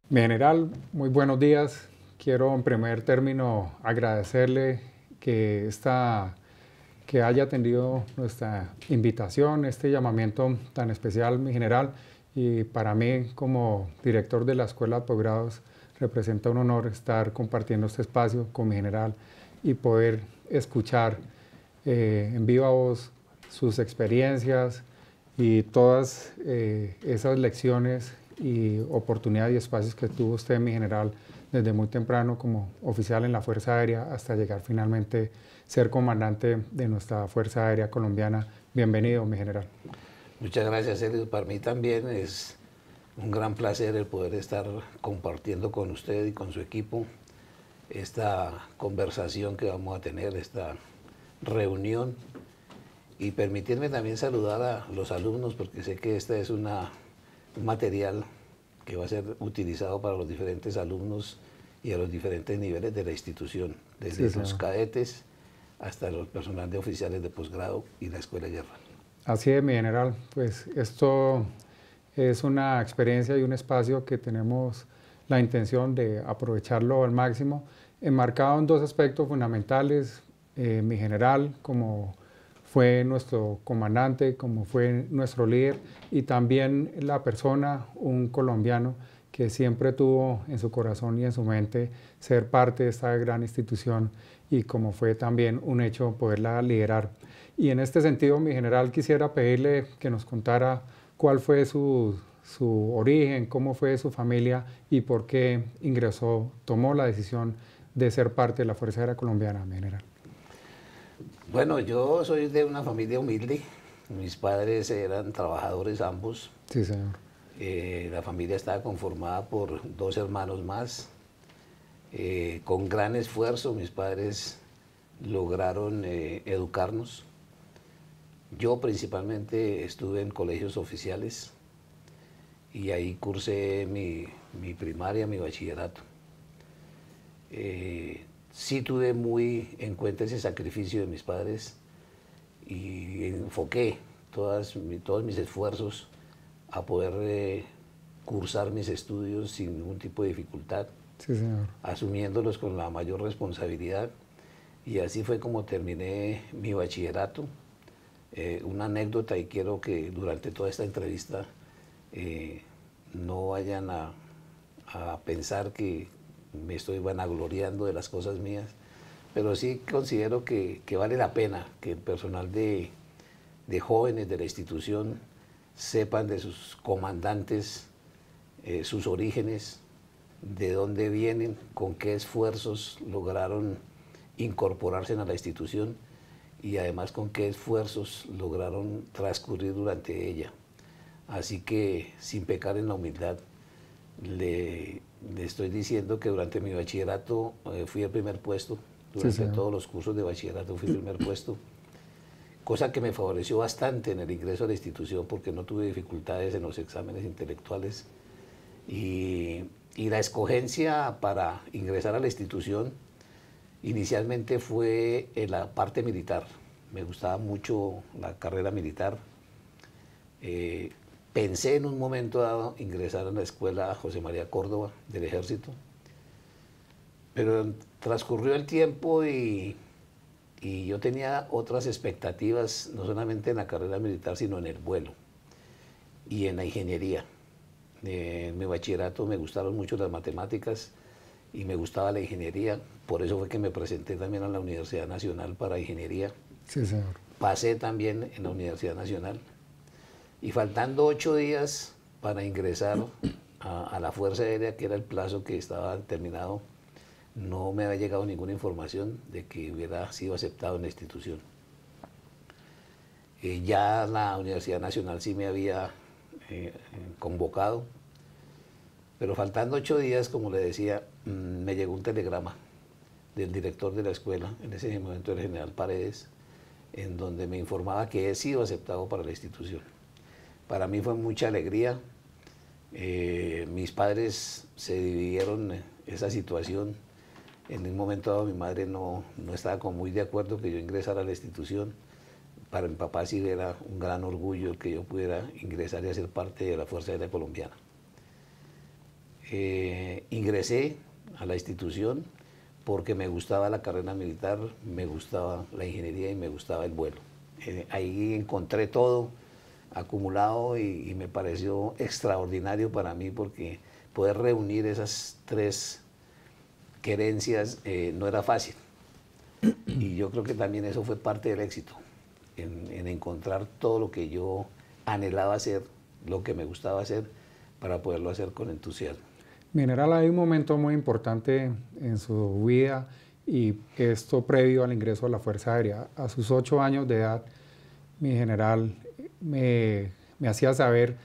Mi general, muy buenos días. Quiero en primer término agradecerle que haya atendido nuestra invitación, este llamamiento tan especial, mi general, y para mí como director de la Escuela de Posgrados representa un honor estar compartiendo este espacio con mi general y poder escuchar en viva voz sus experiencias y todas esas lecciones y oportunidades y espacios que tuvo usted, mi general, desde muy temprano como oficial en la Fuerza Aérea hasta llegar finalmente ser comandante de nuestra Fuerza Aérea Colombiana. Bienvenido, mi general. Muchas gracias, Sergio. Para mí también es un gran placer el poder estar compartiendo con usted y con su equipo esta conversación que vamos a tener, esta reunión, y permitirme también saludar a los alumnos porque sé que este es un material que va a ser utilizado para los diferentes alumnos y a los diferentes niveles de la institución, Sí, desde los señor. cadetes hasta los personal de oficiales de posgrado y la escuela de guerra. Así es, mi general. Pues esto es una experiencia y un espacio que tenemos la intención de aprovecharlo al máximo, enmarcado en dos aspectos fundamentales. Mi general, como fue nuestro comandante, como fue nuestro líder, y también la persona, un colombiano, que siempre tuvo en su corazón y en su mente ser parte de esta gran institución y como fue también un hecho poderla liderar. Y en este sentido, mi general, quisiera pedirle que nos contara cuál fue su origen, cómo fue su familia y por qué ingresó, tomó la decisión de ser parte de la Fuerza Aérea Colombiana, mi general. Bueno, yo soy de una familia humilde. Mis padres eran trabajadores ambos. Sí, señor. La familia estaba conformada por dos hermanos más. Con gran esfuerzo mis padres lograron educarnos. Yo principalmente estuve en colegios oficiales y ahí cursé mi primaria, mi bachillerato. Sí tuve muy en cuenta ese sacrificio de mis padres y enfoqué todos mis esfuerzos a poder cursar mis estudios sin ningún tipo de dificultad, Sí, señor. asumiéndolos con la mayor responsabilidad. Y así fue como terminé mi bachillerato. Una anécdota, y quiero que durante toda esta entrevista eh, no vayan a pensar que me estoy vanagloriando de las cosas mías, pero sí considero que vale la pena que el personal de jóvenes de la institución sepan de sus comandantes, sus orígenes, de dónde vienen, con qué esfuerzos lograron incorporarse a la institución y además con qué esfuerzos lograron transcurrir durante ella. Así que, sin pecar en la humildad, le estoy diciendo que durante mi bachillerato fui el primer puesto, Sí, durante señor. todos los cursos de bachillerato fui el primer puesto, cosa que me favoreció bastante en el ingreso a la institución porque no tuve dificultades en los exámenes intelectuales y, y la escogencia para ingresar a la institución inicialmente fue en la parte militar. Me gustaba mucho la carrera militar. Eh, Pensé en un momento dado ingresar a la escuela José María Córdoba del Ejército, pero transcurrió el tiempo y yo tenía otras expectativas, no solamente en la carrera militar, sino en el vuelo y en la ingeniería. En mi bachillerato me gustaron mucho las matemáticas y me gustaba la ingeniería, por eso fue que me presenté también a la Universidad Nacional para Ingeniería. Sí, señor. Pasé también en la Universidad Nacional y faltando 8 días para ingresar a la Fuerza Aérea, que era el plazo que estaba terminado, no me había llegado ninguna información de que hubiera sido aceptado en la institución. Ya la Universidad Nacional sí me había convocado, pero faltando 8 días, como le decía, me llegó un telegrama del director de la escuela, en ese momento el general Paredes, en donde me informaba que he sido aceptado para la institución. Para mí fue mucha alegría. Mis padres se dividieron esa situación. En un momento dado mi madre no estaba como muy de acuerdo que yo ingresara a la institución. Para mi papá sí era un gran orgullo que yo pudiera ingresar y hacer parte de la Fuerza Aérea Colombiana. Ingresé a la institución porque me gustaba la carrera militar, me gustaba la ingeniería y me gustaba el vuelo. Ahí encontré todo acumulado y me pareció extraordinario para mí porque poder reunir esas tres querencias no era fácil. Y yo creo que también eso fue parte del éxito, en encontrar todo lo que yo anhelaba hacer, lo que me gustaba hacer, para poderlo hacer con entusiasmo. Mi general, hay un momento muy importante en su vida y esto previo al ingreso a la Fuerza Aérea. A sus 8 años de edad, mi general me hacía saber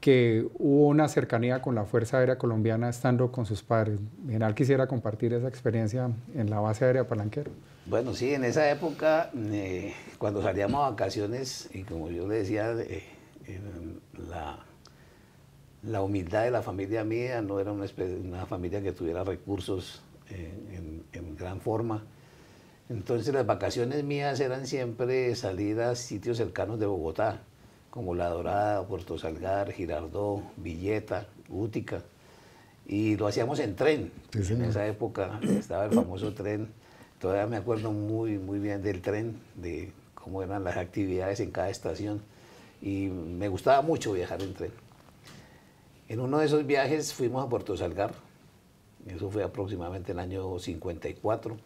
que hubo una cercanía con la Fuerza Aérea Colombiana estando con sus padres. Mi general, quisiera compartir esa experiencia en la base aérea Palanquero. Bueno, sí, en esa época, cuando salíamos a vacaciones, y como yo le decía, la humildad de la familia mía no era una familia que tuviera recursos en gran forma. Entonces las vacaciones mías eran siempre salir a sitios cercanos de Bogotá, como La Dorada, Puerto Salgar, Girardot, Villeta, Útica, y lo hacíamos en tren. Sí, en esa época estaba el famoso tren. Todavía me acuerdo muy bien del tren, de cómo eran las actividades en cada estación, y me gustaba mucho viajar en tren. En uno de esos viajes fuimos a Puerto Salgar, eso fue aproximadamente en el año 54,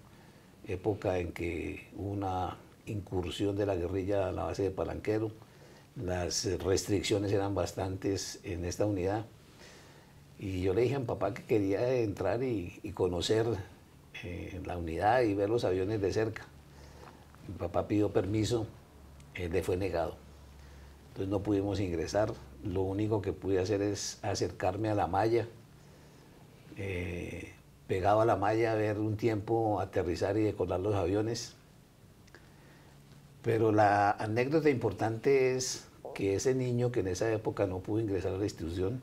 época en que hubo una incursión de la guerrilla a la base de Palanquero. Las restricciones eran bastantes en esta unidad, y yo le dije a mi papá que quería entrar y conocer la unidad y ver los aviones de cerca. Mi papá pidió permiso, le fue negado. Entonces no pudimos ingresar. Lo único que pude hacer es acercarme a la malla, pegado a la malla, a ver un tiempo aterrizar y decolar los aviones. Pero la anécdota importante es que ese niño que en esa época no pudo ingresar a la institución,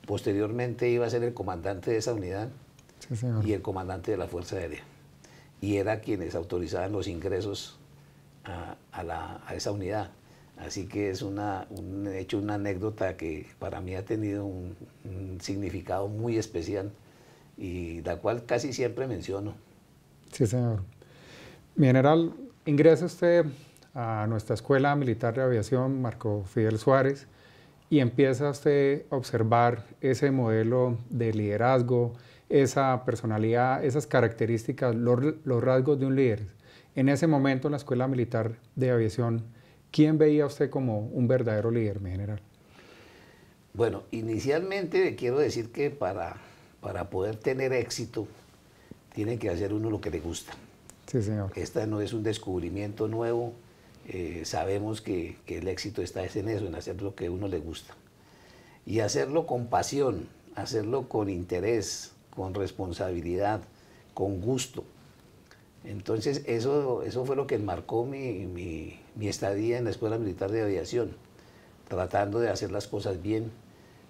posteriormente iba a ser el comandante de esa unidad, sí, y el comandante de la Fuerza Aérea. Y era quienes autorizaban los ingresos a esa unidad. Así que es una anécdota que para mí ha tenido un significado muy especial y la cual casi siempre menciono. Sí, señor. Mi general, ingresa usted a nuestra Escuela Militar de Aviación Marco Fidel Suárez y empieza usted a observar ese modelo de liderazgo, esa personalidad, esas características, los rasgos de un líder. En ese momento en la Escuela Militar de Aviación, ¿quién veía usted como un verdadero líder, mi general? Bueno, inicialmente quiero decir que para poder tener éxito, tiene que hacer uno lo que le gusta. Sí, señor. Esta no es un descubrimiento nuevo, sabemos que el éxito está en eso, en hacer lo que a uno le gusta. Y hacerlo con pasión, hacerlo con interés, con responsabilidad, con gusto. Entonces eso fue lo que marcó mi estadía en la Escuela Militar de Aviación, tratando de hacer las cosas bien,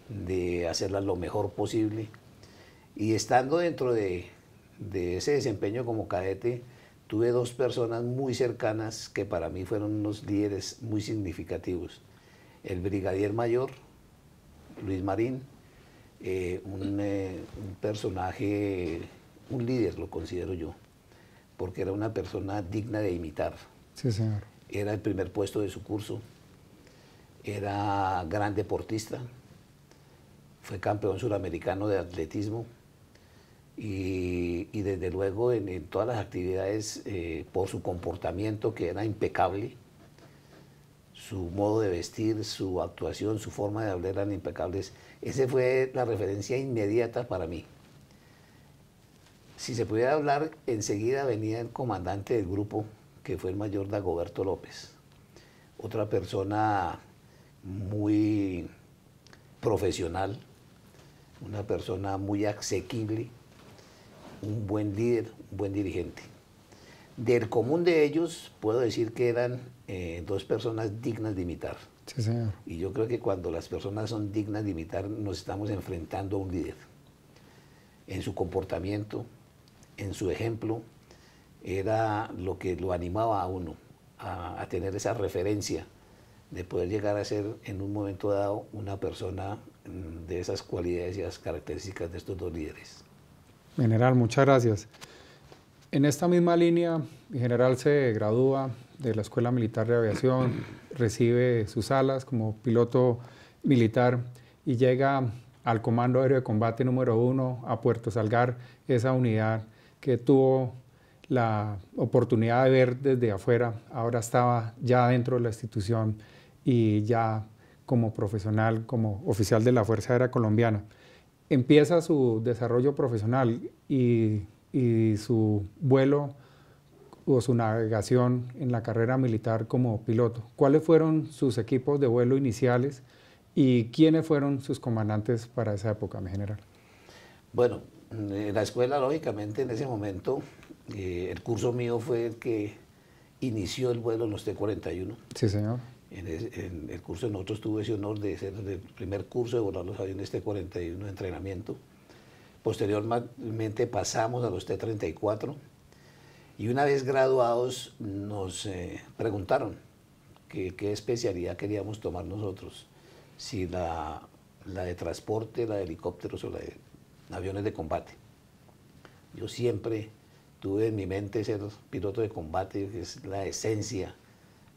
de hacerlas lo mejor posible. Y estando dentro de ese desempeño como cadete, tuve dos personas muy cercanas que para mí fueron unos líderes muy significativos. El brigadier mayor, Luis Marín, un personaje, un líder lo considero yo, porque era una persona digna de imitar. Sí, señor. Era el primer puesto de su curso, era gran deportista, fue campeón suramericano de atletismo y desde luego en todas las actividades, por su comportamiento que era impecable, su modo de vestir, su actuación, su forma de hablar eran impecables. Esa fue la referencia inmediata para mí. Si se pudiera hablar, enseguida venía el comandante del grupo, que fue el mayor Dagoberto López. Otra persona muy profesional, una persona muy asequible, un buen líder, un buen dirigente. Del común de ellos, puedo decir que eran dos personas dignas de imitar. Sí, señor. Y yo creo que cuando las personas son dignas de imitar, nos estamos enfrentando a un líder. En su comportamiento, en su ejemplo, era lo que lo animaba a uno a tener esa referencia de poder llegar a ser en un momento dado una persona de esas cualidades y las características de estos dos líderes. General, muchas gracias. En esta misma línea, mi general se gradúa de la Escuela Militar de Aviación, recibe sus alas como piloto militar y llega al Comando Aéreo de Combate número 1 a Puerto Salgar, esa unidad que tuvo la oportunidad de ver desde afuera, ahora estaba ya dentro de la institución y ya como profesional, como oficial de la Fuerza Aérea Colombiana. Empieza su desarrollo profesional y su vuelo o su navegación en la carrera militar como piloto. ¿Cuáles fueron sus equipos de vuelo iniciales y quiénes fueron sus comandantes para esa época, mi general? Bueno, en la escuela, lógicamente, en ese momento, el curso mío fue el que inició el vuelo en los T-41. Sí, señor. En el curso de nosotros tuve ese honor de ser el primer curso de volar los aviones T-41 de entrenamiento. Posteriormente pasamos a los T-34 y una vez graduados nos preguntaron qué especialidad queríamos tomar nosotros, si la de transporte, la de helicópteros o la de aviones de combate. Yo siempre tuve en mi mente ser piloto de combate, que es la esencia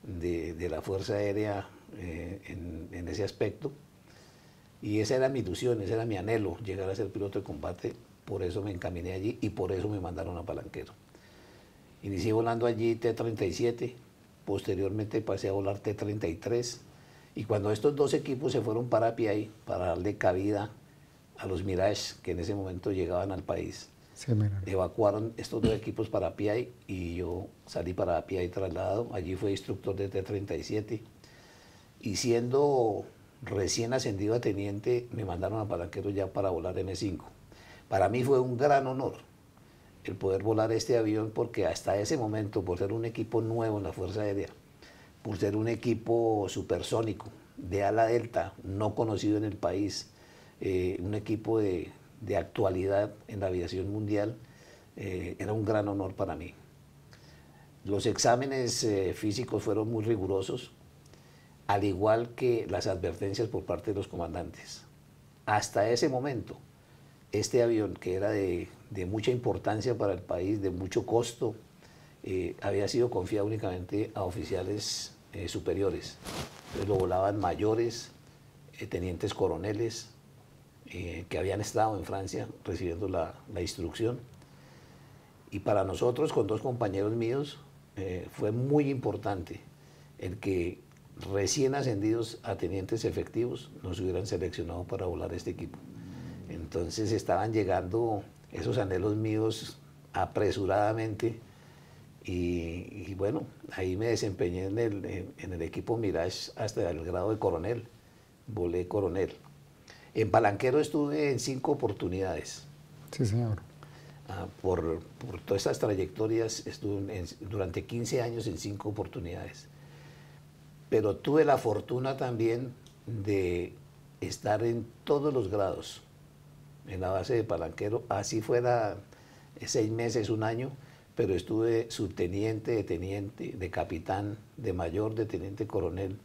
de la Fuerza Aérea en ese aspecto. Y esa era mi ilusión, ese era mi anhelo, llegar a ser piloto de combate. Por eso me encaminé allí y por eso me mandaron a Palanquero. Inicié volando allí T-37, posteriormente pasé a volar T-33. Y cuando estos dos equipos se fueron para Apiay, para darle cabida a los Mirage que en ese momento llegaban al país, Sí, evacuaron estos dos equipos para Apiay y yo salí para Apiay trasladado. Allí fui instructor de T-37 y siendo recién ascendido a teniente me mandaron a Palanquero ya para volar M5. Para mí fue un gran honor el poder volar este avión porque hasta ese momento, por ser un equipo nuevo en la Fuerza Aérea, por ser un equipo supersónico de ala delta, no conocido en el país, un equipo de actualidad en la aviación mundial, era un gran honor para mí. Los exámenes físicos fueron muy rigurosos, al igual que las advertencias por parte de los comandantes. Hasta ese momento, este avión, que era de mucha importancia para el país, de mucho costo, había sido confiado únicamente a oficiales superiores. Entonces lo volaban mayores, tenientes coroneles, que habían estado en Francia recibiendo la instrucción. Y para nosotros, con dos compañeros míos, fue muy importante el que recién ascendidos a tenientes efectivos nos hubieran seleccionado para volar este equipo. Entonces estaban llegando esos anhelos míos apresuradamente y bueno, ahí me desempeñé en el equipo Mirage hasta el grado de coronel, volé coronel. En Palanquero estuve en 5 oportunidades. Sí, señor. Por todas estas trayectorias estuve durante 15 años en 5 oportunidades. Pero tuve la fortuna también de estar en todos los grados en la base de Palanquero, así fuera 6 meses, un año, pero estuve subteniente, de teniente, de capitán, de mayor, de teniente coronel,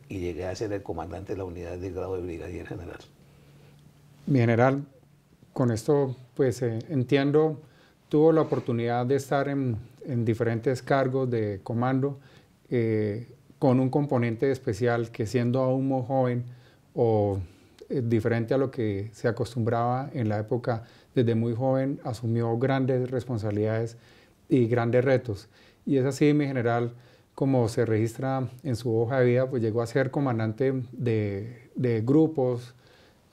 y llegué a ser el comandante de la unidad de grado de brigadier general. Mi general, con esto pues entiendo, tuvo la oportunidad de estar en diferentes cargos de comando con un componente especial que siendo aún muy joven o diferente a lo que se acostumbraba en la época, desde muy joven asumió grandes responsabilidades y grandes retos. Y es así, mi general, como se registra en su hoja de vida, pues llegó a ser comandante de grupos,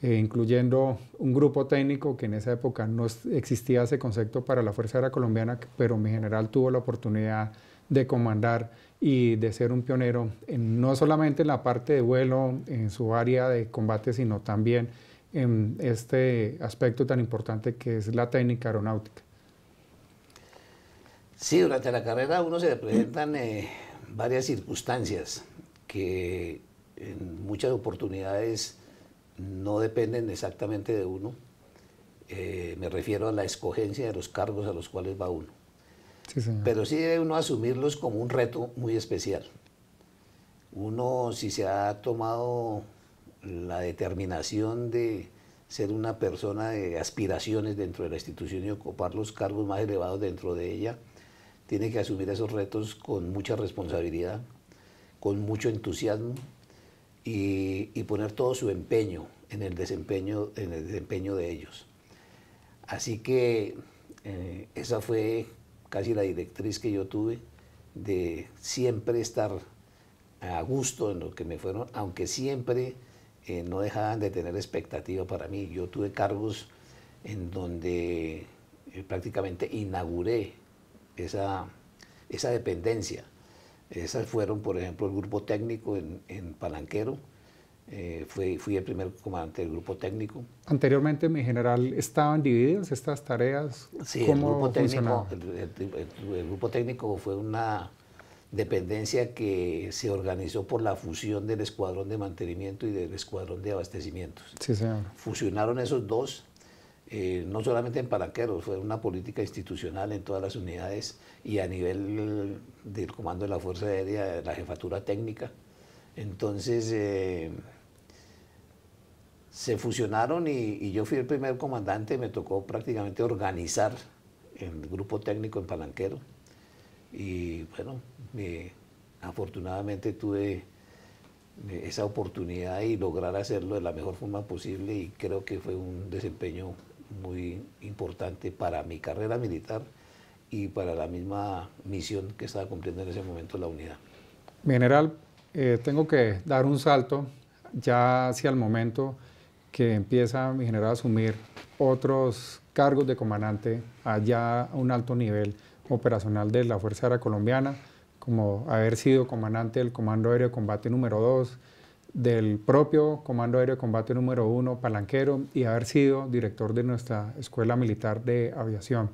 incluyendo un grupo técnico que en esa época no existía ese concepto para la Fuerza Aérea Colombiana, pero mi general tuvo la oportunidad de comandar y de ser un pionero, no solamente en la parte de vuelo, en su área de combate, sino también en este aspecto tan importante que es la técnica aeronáutica. Sí, durante la carrera a uno se le presentan varias circunstancias que en muchas oportunidades no dependen exactamente de uno. Me refiero a la escogencia de los cargos a los cuales va uno. Sí, señor. Pero sí debe uno asumirlos como un reto muy especial. Uno, si se ha tomado la determinación de ser una persona de aspiraciones dentro de la institución y ocupar los cargos más elevados dentro de ella, tiene que asumir esos retos con mucha responsabilidad, con mucho entusiasmo y poner todo su empeño en el desempeño de ellos. Así que esa fue casi la directriz que yo tuve, de siempre estar a gusto en lo que me fueron, aunque siempre no dejaban de tener expectativa para mí. Yo tuve cargos en donde prácticamente inauguré esa dependencia. Esas fueron, por ejemplo, el grupo técnico en Palanquero. Fui el primer comandante del grupo técnico. Anteriormente, mi general, ¿estaban divididas estas tareas? Sí, ¿Cómo funcionaba? El grupo técnico fue una dependencia que se organizó por la fusión del escuadrón de mantenimiento y del escuadrón de abastecimientos. Sí, señor. Fusionaron esos dos, no solamente en Palanqueros, fue una política institucional en todas las unidades y a nivel del comando de la Fuerza Aérea, de la jefatura técnica. Entonces se fusionaron y yo fui el primer comandante, me tocó prácticamente organizar el grupo técnico en Palanquero y bueno, afortunadamente tuve esa oportunidad y lograr hacerlo de la mejor forma posible y creo que fue un desempeño muy importante para mi carrera militar y para la misma misión que estaba cumpliendo en ese momento la unidad. Mi general, tengo que dar un salto ya hacia el momento que empieza mi general a asumir otros cargos de comandante allá a un alto nivel operacional de la Fuerza Aérea Colombiana, como haber sido comandante del Comando Aéreo de Combate número 2, del propio Comando Aéreo de Combate número 1, Palanquero, y haber sido director de nuestra Escuela Militar de Aviación.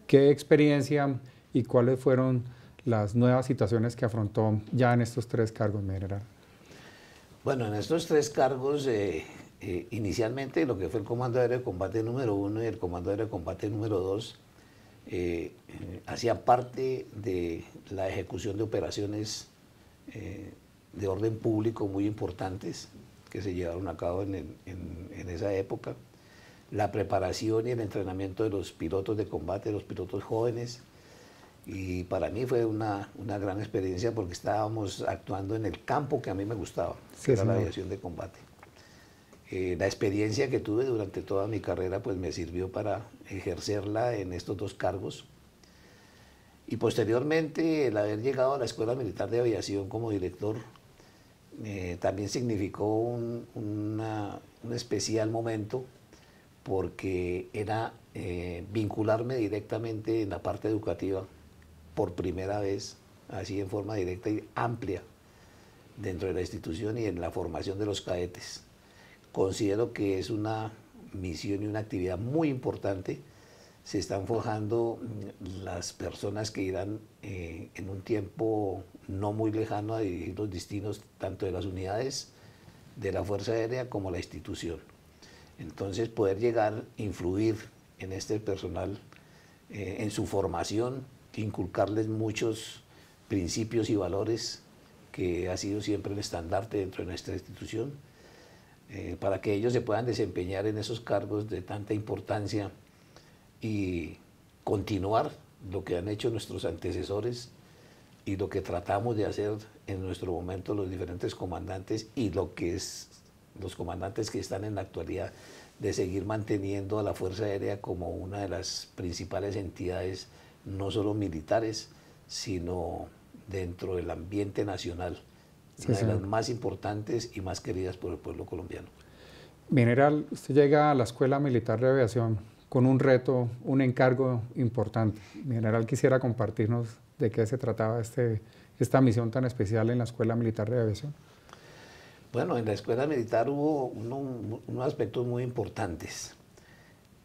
¿Qué experiencia y cuáles fueron las nuevas situaciones que afrontó ya en estos tres cargos, mi general? Bueno, en estos tres cargos, inicialmente lo que fue el Comando Aéreo de Combate número 1 y el Comando Aéreo de Combate número 2 hacía parte de la ejecución de operaciones de orden público muy importantes que se llevaron a cabo en esa época. La preparación y el entrenamiento de los pilotos de combate, de los pilotos jóvenes, y para mí fue una gran experiencia porque estábamos actuando en el campo que a mí me gustaba, que era la aviación de combate. La experiencia que tuve durante toda mi carrera pues me sirvió para ejercerla en estos dos cargos. Y posteriormente el haber llegado a la Escuela Militar de Aviación como director también significó un especial momento porque era vincularme directamente en la parte educativa por primera vez, así en forma directa y amplia dentro de la institución y en la formación de los cadetes. Considero que es una misión y una actividad muy importante. Se están forjando las personas que irán en un tiempo no muy lejano a dirigir los destinos tanto de las unidades de la Fuerza Aérea como la institución. Entonces poder llegar, influir en este personal, en su formación, inculcarles muchos principios y valores que ha sido siempre el estandarte dentro de nuestra institución, para que ellos se puedan desempeñar en esos cargos de tanta importancia y continuar lo que han hecho nuestros antecesores y lo que tratamos de hacer en nuestro momento los diferentes comandantes y lo que es los comandantes que están en la actualidad, de seguir manteniendo a la Fuerza Aérea como una de las principales entidades, no solo militares, sino dentro del ambiente nacional, una de las más importantes y más queridas por el pueblo colombiano. Mi general, usted llega a la Escuela Militar de Aviación con un reto, un encargo importante. Mi general, quisiera compartirnos de qué se trataba esta misión tan especial en la Escuela Militar de Aviación. Bueno, en la Escuela Militar hubo unos aspectos muy importantes.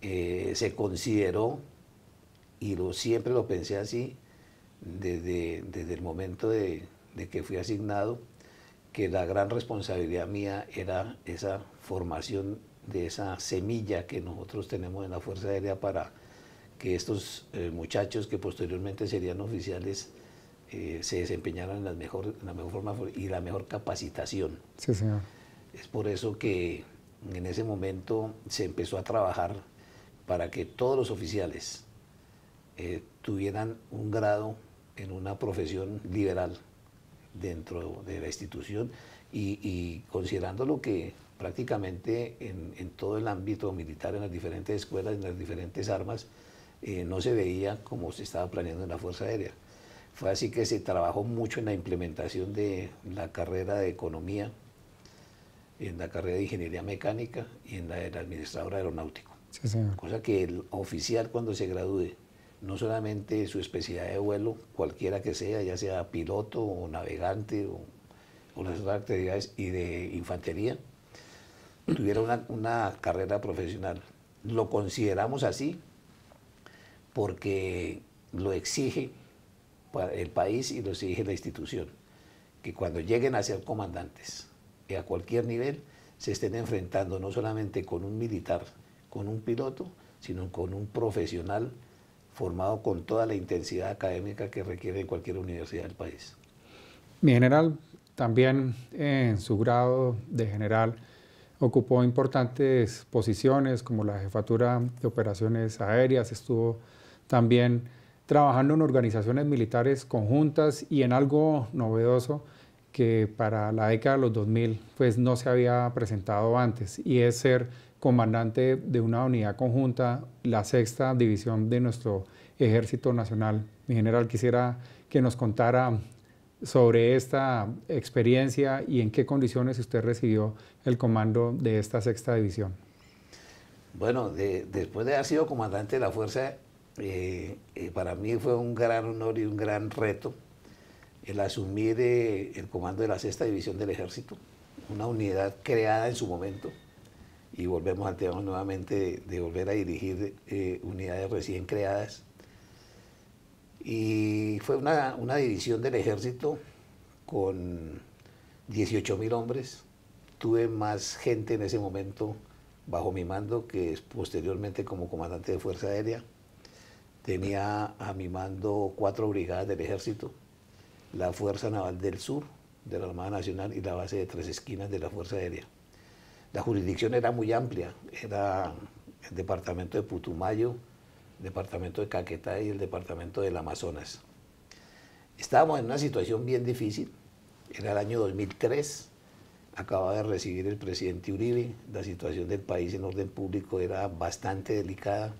Se consideró, y siempre lo pensé así, desde el momento de que fui asignado, que la gran responsabilidad mía era esa formación de esa semilla que nosotros tenemos en la Fuerza Aérea para que estos muchachos que posteriormente serían oficiales se desempeñaran en la mejor forma y la mejor capacitación. Sí, señor. Es por eso que en ese momento se empezó a trabajar para que todos los oficiales tuvieran un grado en una profesión liberal dentro de la institución y considerando lo que prácticamente en todo el ámbito militar, en las diferentes escuelas, en las diferentes armas, no se veía como se estaba planeando en la Fuerza Aérea. Fue así que se trabajó mucho en la implementación de la carrera de economía, en la carrera de ingeniería mecánica y en la del administrador aeronáutico. Sí, señor. Cosa que el oficial cuando se gradúe, no solamente su especialidad de vuelo, cualquiera que sea, ya sea piloto o navegante o las otras actividades y de infantería, tuviera una carrera profesional. Lo consideramos así porque lo exige el país y lo exige la institución, que cuando lleguen a ser comandantes a cualquier nivel se estén enfrentando no solamente con un militar, con un piloto, sino con un profesional formado con toda la intensidad académica que requiere cualquier universidad del país. Mi general también en su grado de general ocupó importantes posiciones como la jefatura de operaciones aéreas, estuvo también trabajando en organizaciones militares conjuntas y en algo novedoso que para la década de los 2000 pues no se había presentado antes, y es ser comandante de una unidad conjunta, la sexta división de nuestro Ejército Nacional. Mi general, quisiera que nos contara sobre esta experiencia y en qué condiciones usted recibió el comando de esta sexta división. Bueno, después de haber sido comandante de la Fuerza, para mí fue un gran honor y un gran reto el asumir el comando de la sexta división del Ejército, una unidad creada en su momento, y volvemos al tema nuevamente de volver a dirigir unidades recién creadas. Y fue una división del Ejército con 18.000 hombres. Tuve más gente en ese momento bajo mi mando que posteriormente como comandante de Fuerza Aérea. Tenía a mi mando 4 brigadas del Ejército, la Fuerza Naval del Sur de la Armada Nacional y la base de Tres Esquinas de la Fuerza Aérea. La jurisdicción era muy amplia, era el departamento de Putumayo, el departamento de Caquetá y el departamento del Amazonas. Estábamos en una situación bien difícil, era el año 2003, acababa de recibir el presidente Uribe, la situación del país en orden público era bastante delicada.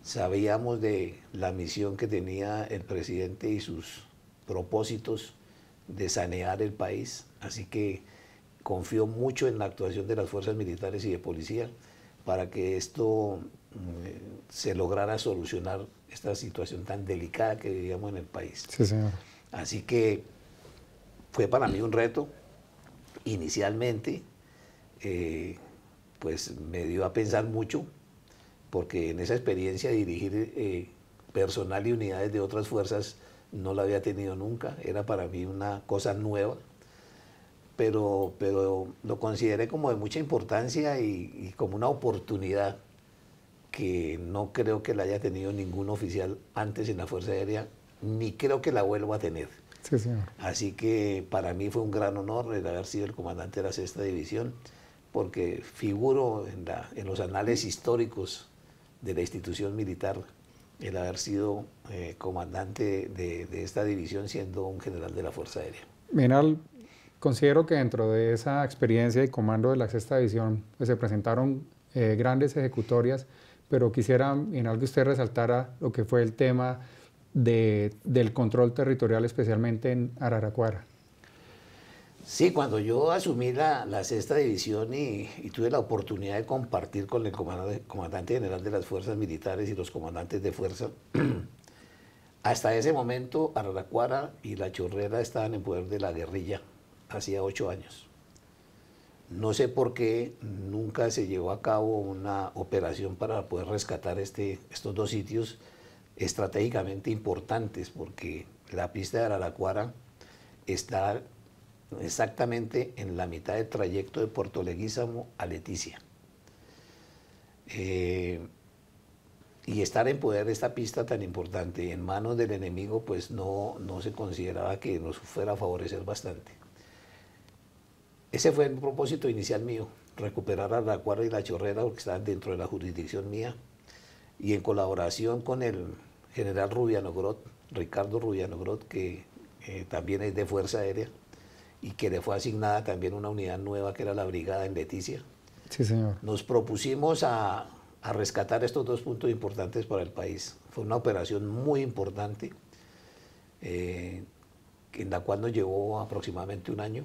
Sabíamos de la misión que tenía el presidente y sus propósitos de sanear el país, así que confío mucho en la actuación de las fuerzas militares y de policía para que esto se lograra solucionar esta situación tan delicada que vivíamos en el país. Sí, señor. Así que fue para mí un reto. Inicialmente, pues me dio a pensar mucho, porque en esa experiencia de dirigir personal y unidades de otras fuerzas no la había tenido nunca, era para mí una cosa nueva, pero lo consideré como de mucha importancia y como una oportunidad que no creo que la haya tenido ningún oficial antes en la Fuerza Aérea, ni creo que la vuelva a tener. Sí, señor. Así que para mí fue un gran honor el haber sido el comandante de la sexta división, porque figuro en los anales históricos de la institución militar el haber sido comandante de esta división siendo un general de la Fuerza Aérea. General, considero que dentro de esa experiencia y comando de la sexta división pues, se presentaron grandes ejecutorias, pero quisiera en algo usted resaltara lo que fue el tema del control territorial, especialmente en Araraquara. Sí, cuando yo asumí la sexta división y tuve la oportunidad de compartir con el comandante general de las fuerzas militares y los comandantes de fuerza, hasta ese momento Araraquara y La Chorrera estaban en poder de la guerrilla, hacía 8 años. No sé por qué nunca se llevó a cabo una operación para poder rescatar estos 2 sitios estratégicamente importantes, porque la pista de Araraquara está exactamente en la mitad del trayecto de Puerto Leguízamo a Leticia. Y estar en poder de esta pista tan importante en manos del enemigo, pues no se consideraba que nos fuera a favorecer bastante. Ese fue el propósito inicial mío, recuperar Araraquara y La Chorrera porque estaban dentro de la jurisdicción mía y en colaboración con el general Rubiano Grot, Ricardo Rubiano Grot, que también es de Fuerza Aérea y que le fue asignada también una unidad nueva que era la brigada en Leticia. Sí, señor. Nos propusimos a rescatar estos dos puntos importantes para el país. Fue una operación muy importante, en la cual nos llevó aproximadamente un año,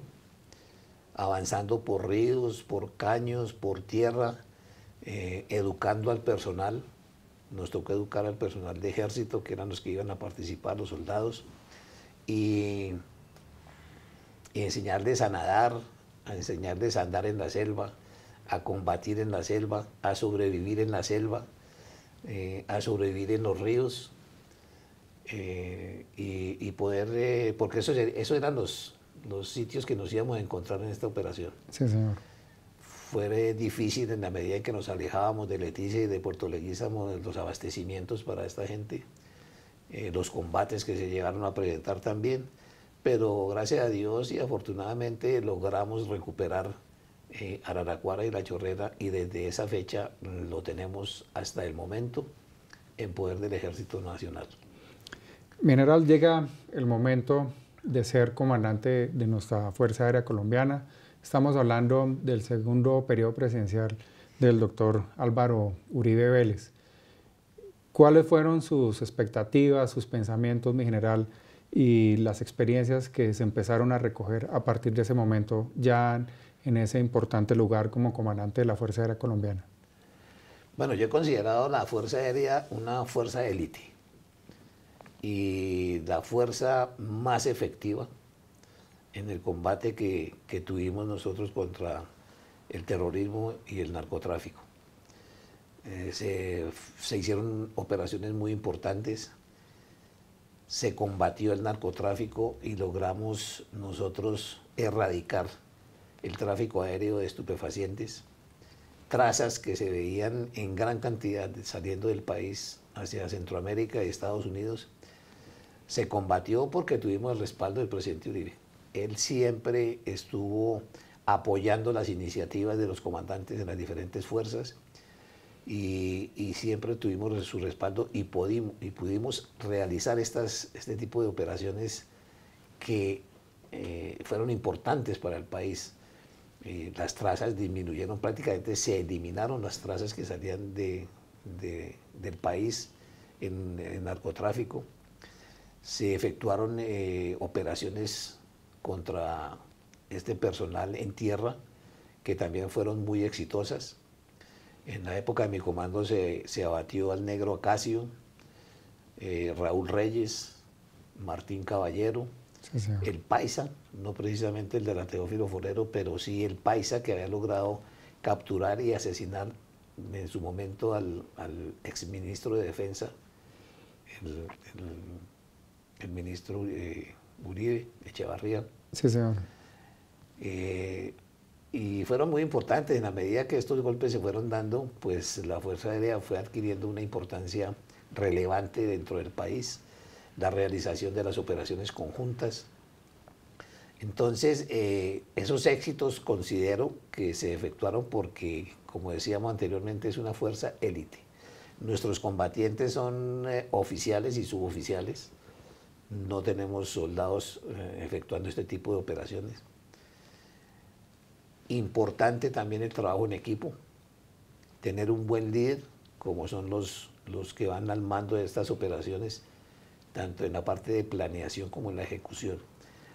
avanzando por ríos, por caños, por tierra, educando al personal. Nos tocó educar al personal de ejército, que eran los que iban a participar, los soldados, y enseñarles a nadar, a enseñarles a andar en la selva, a combatir en la selva, a sobrevivir en la selva, a sobrevivir en los ríos, y poder, porque eso eran los sitios que nos íbamos a encontrar en esta operación. Sí, señor. Fue difícil en la medida en que nos alejábamos de Leticia y de Puerto Leguízamo, los abastecimientos para esta gente, los combates que se llegaron a presentar también, pero gracias a Dios y afortunadamente logramos recuperar Araraquara y La Chorrera y desde esa fecha lo tenemos hasta el momento en poder del Ejército Nacional. Mi general, llega el momento de ser comandante de nuestra Fuerza Aérea Colombiana. Estamos hablando del segundo periodo presidencial del doctor Álvaro Uribe Vélez. ¿Cuáles fueron sus expectativas, sus pensamientos, mi general, y las experiencias que se empezaron a recoger a partir de ese momento ya en ese importante lugar como comandante de la Fuerza Aérea Colombiana? Bueno, yo he considerado la Fuerza Aérea una fuerza élite y la fuerza más efectiva en el combate que tuvimos nosotros contra el terrorismo y el narcotráfico. Se hicieron operaciones muy importantes, se combatió el narcotráfico y logramos nosotros erradicar el tráfico aéreo de estupefacientes, trazas que se veían en gran cantidad saliendo del país hacia Centroamérica y Estados Unidos. Se combatió porque tuvimos el respaldo del presidente Uribe. Él siempre estuvo apoyando las iniciativas de los comandantes en las diferentes fuerzas y siempre tuvimos su respaldo y pudimos realizar este tipo de operaciones que fueron importantes para el país. Las trazas disminuyeron, prácticamente se eliminaron las trazas que salían del país en narcotráfico. Se efectuaron operaciones contra este personal en tierra que también fueron muy exitosas. En la época de mi comando se abatió al negro Acacio, Raúl Reyes, Martín Caballero, Sí, el Paisa, no precisamente el de la Teófilo Forero, pero sí el Paisa que había logrado capturar y asesinar en su momento al exministro de Defensa, el ministro Uribe Echevarría. sí, señor. Y fueron muy importantes. En la medida que estos golpes se fueron dando, pues la Fuerza Aérea fue adquiriendo una importancia relevante dentro del país, la realización de las operaciones conjuntas. Entonces, esos éxitos considero que se efectuaron porque, como decíamos anteriormente, es una fuerza élite. Nuestros combatientes son oficiales y suboficiales. No tenemos soldados efectuando este tipo de operaciones. Importante también el trabajo en equipo, tener un buen líder, como son los que van al mando de estas operaciones, tanto en la parte de planeación como en la ejecución.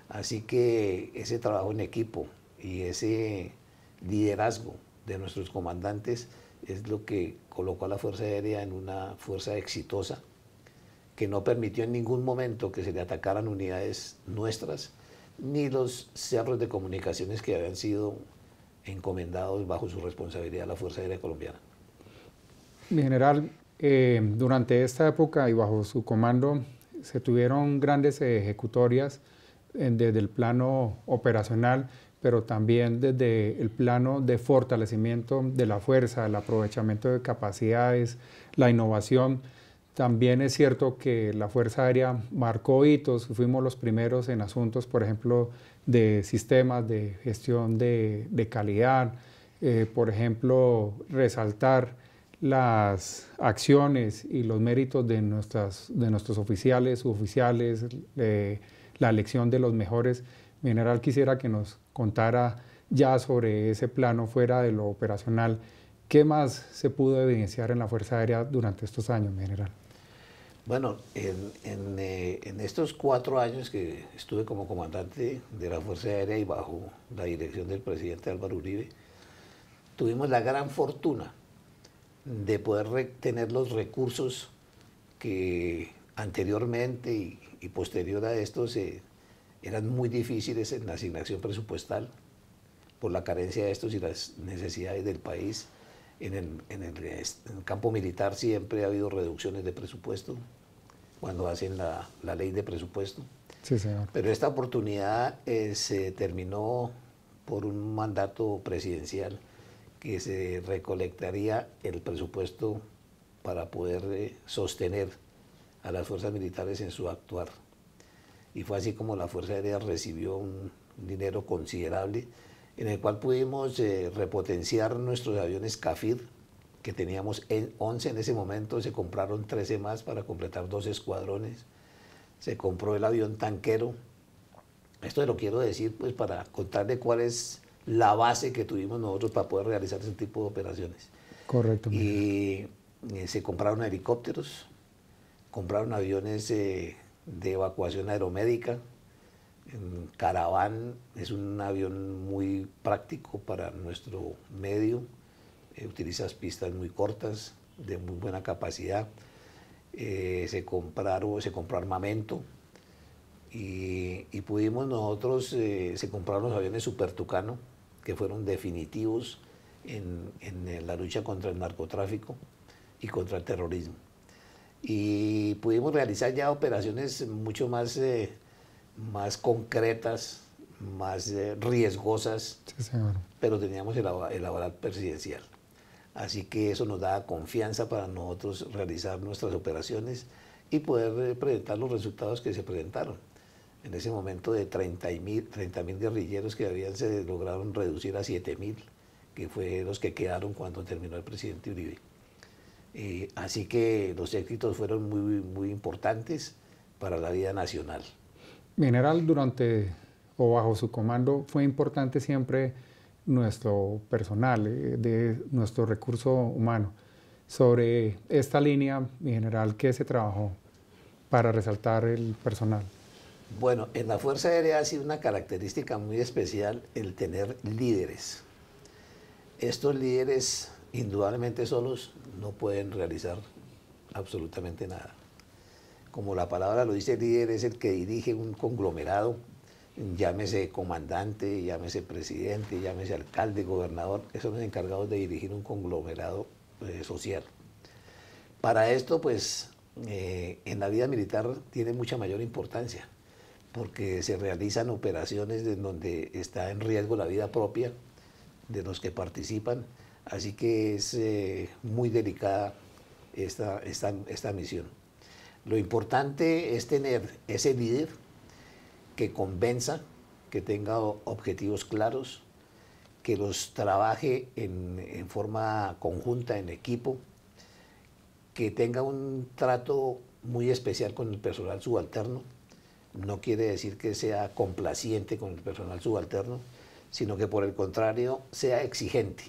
Así que ese trabajo en equipo y ese liderazgo de nuestros comandantes es lo que colocó a la Fuerza Aérea en una fuerza exitosa, que no permitió en ningún momento que se le atacaran unidades nuestras, ni los cerros de comunicaciones que habían sido encomendados bajo su responsabilidad a la Fuerza Aérea Colombiana. Mi general, durante esta época y bajo su comando se tuvieron grandes ejecutorias desde el plano operacional, pero también desde el plano de fortalecimiento de la fuerza, el aprovechamiento de capacidades, la innovación. También es cierto que la Fuerza Aérea marcó hitos, fuimos los primeros en asuntos, por ejemplo, de sistemas de gestión de calidad, por ejemplo, resaltar las acciones y los méritos de nuestros oficiales, suboficiales, la elección de los mejores. Mi general, quisiera que nos contara ya sobre ese plano fuera de lo operacional. ¿Qué más se pudo evidenciar en la Fuerza Aérea durante estos años, mi general? Bueno, en estos 4 años que estuve como comandante de la Fuerza Aérea y bajo la dirección del presidente Álvaro Uribe, tuvimos la gran fortuna de poder tener los recursos que anteriormente y posterior a estos eran muy difíciles en la asignación presupuestal por la carencia de estos y las necesidades del país. En el campo militar siempre ha habido reducciones de presupuesto cuando hacen la ley de presupuesto. Sí, señor. Pero esta oportunidad se terminó por un mandato presidencial que se recolectaría el presupuesto para poder sostener a las fuerzas militares en su actuar. Y fue así como la Fuerza Aérea recibió un dinero considerable en el cual pudimos repotenciar nuestros aviones CAFIR, que teníamos 11 en ese momento, se compraron 13 más para completar 2 escuadrones, se compró el avión tanquero. Esto lo quiero decir pues para contarle cuál es la base que tuvimos nosotros para poder realizar ese tipo de operaciones. Correcto. Y se compraron helicópteros, compraron aviones de evacuación aeromédica. Caravan es un avión muy práctico para nuestro medio, utiliza pistas muy cortas, de muy buena capacidad. Se compró armamento y pudimos nosotros, se compraron los aviones Super Tucano, que fueron definitivos en la lucha contra el narcotráfico y contra el terrorismo. Y pudimos realizar ya operaciones mucho más concretas, más riesgosas, Sí, señor. pero teníamos el aval presidencial. Así que eso nos da confianza para nosotros realizar nuestras operaciones y poder presentar los resultados que se presentaron. En ese momento de 30.000 guerrilleros que habían, se lograron reducir a 7.000, que fue los que quedaron cuando terminó el presidente Uribe. Así que los éxitos fueron muy, muy importantes para la vida nacional. General, durante o bajo su comando fue importante siempre nuestro personal, de nuestro recurso humano. Sobre esta línea, mi general, ¿qué se trabajó para resaltar el personal? Bueno, en la Fuerza Aérea ha sido una característica muy especial el tener líderes. Estos líderes, indudablemente solos, no pueden realizar absolutamente nada. Como la palabra lo dice, el líder es el que dirige un conglomerado, llámese comandante, llámese presidente, llámese alcalde, gobernador, son los encargados de dirigir un conglomerado social. Para esto, pues, en la vida militar tiene mucha mayor importancia, porque se realizan operaciones en donde está en riesgo la vida propia de los que participan, así que es muy delicada esta misión. Lo importante es tener ese líder que convenza, que tenga objetivos claros, que los trabaje en forma conjunta, en equipo, que tenga un trato muy especial con el personal subalterno. No quiere decir que sea complaciente con el personal subalterno, sino que por el contrario sea exigente.